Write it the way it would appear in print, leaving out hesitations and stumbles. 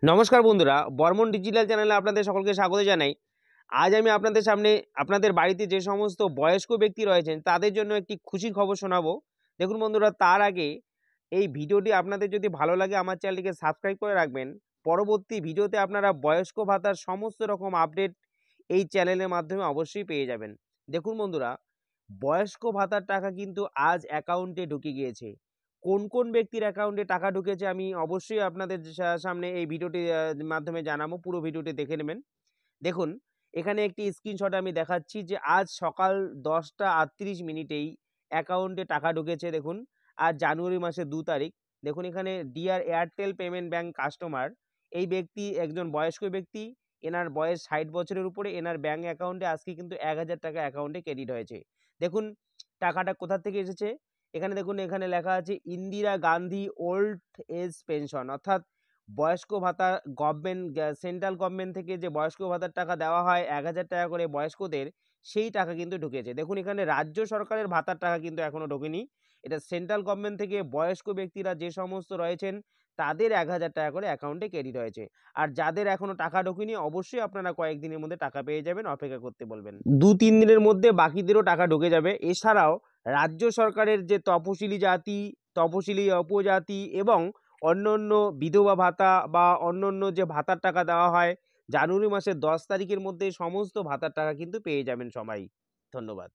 নমস্কার বন্ধুরা, বর্মন ডিজিটাল চ্যানেলে আপনাদের সকলকে স্বাগত জানাই। আজ আমি আপনাদের সামনে আপনাদের বাড়িতে যে সমস্ত বয়স্ক ব্যক্তি রয়েছেন তাদের জন্য একটি খুশির খবর শোনাবো। দেখুন বন্ধুরা, তার আগে এই ভিডিওটি আপনাদের যদি ভালো লাগে আমার চ্যানেলটিকে সাবস্ক্রাইব করে রাখবেন। পরবর্তী ভিডিওতে আপনারা বয়স্ক ভাতার সমস্ত রকম আপডেট এই চ্যানেলের মাধ্যমে অবশ্যই পেয়ে যাবেন। দেখুন বন্ধুরা, বয়স্ক ভাতার টাকা কিন্তু আজ অ্যাকাউন্টে ঢুকে গিয়েছে। কোন কোন ব্যক্তির অ্যাকাউন্টে টাকা ঢুকেছে আমি অবশ্যই আপনাদের সামনে এই ভিডিওটি মাধ্যমে জানাবো। পুরো ভিডিওটি দেখে নেবেন। দেখুন, এখানে একটি স্ক্রিনশট আমি দেখাচ্ছি যে আজ সকাল 10টা 38 মিনিটেই অ্যাকাউন্টে টাকা ঢুকেছে। দেখুন, আজ জানুয়ারি মাসের 2 তারিখ। দেখুন এখানে dear Airtel payment bank customer, এই ব্যক্তি একজন বয়স্ক ব্যক্তি। এনার বয়স 60 বছরের উপরে। এনার ব্যাংক অ্যাকাউন্টে আজকে কিন্তু 1000 টাকা অ্যাকাউন্টে ক্রেডিট হয়েছে। দেখুন টাকাটা কোথা থেকে এসেছে। এখানে দেখুন, এখানে লেখা আছে Indira Gandhi old age pension, অর্থাৎ বয়স্ক ভাতা। গভর্নমেন্ট, সেন্ট্রাল গভর্নমেন্ট থেকে যে বয়স্ক ভাতার টাকা দেওয়া হয় 1000 টাকা করে বয়স্কদের, সেই টাকা কিন্তু ঢুকেছে। দেখুন এখানে রাজ্য সরকারের ভাতার টাকা কিন্তু এখনো ঢোকেনি। এটা সেন্ট্রাল গভর্নমেন্ট থেকে বয়স্ক ব্যক্তিরা যে সমস্ত রয়েছেন তাদের 1000 টাকা করে অ্যাকাউন্টে ক্রেডিট হয়েছে। আর যাদের এখনো টাকা ঢোকেনি অবশ্যই আপনারা কয়েকদিনের মধ্যে টাকা পেয়ে যাবেন, অপেক্ষা করতে বলবেন। 2-3 দিনের মধ্যে বাকিদেরও টাকা ঢুকে যাবে। এছাড়াও রাজ্য সরকারের যে তপশিলি জাতি, তপশিলি উপজাতি এবং অন্যান্য বিধবা ভাতা বা অন্যান্য যে ভাতার টাকা দেওয়া হয়, জানুয়ারি মাসের 10 তারিখের মধ্যে সমস্ত ভাতার টাকা কিন্তু পেয়ে যাবেন সবাই। ধন্যবাদ।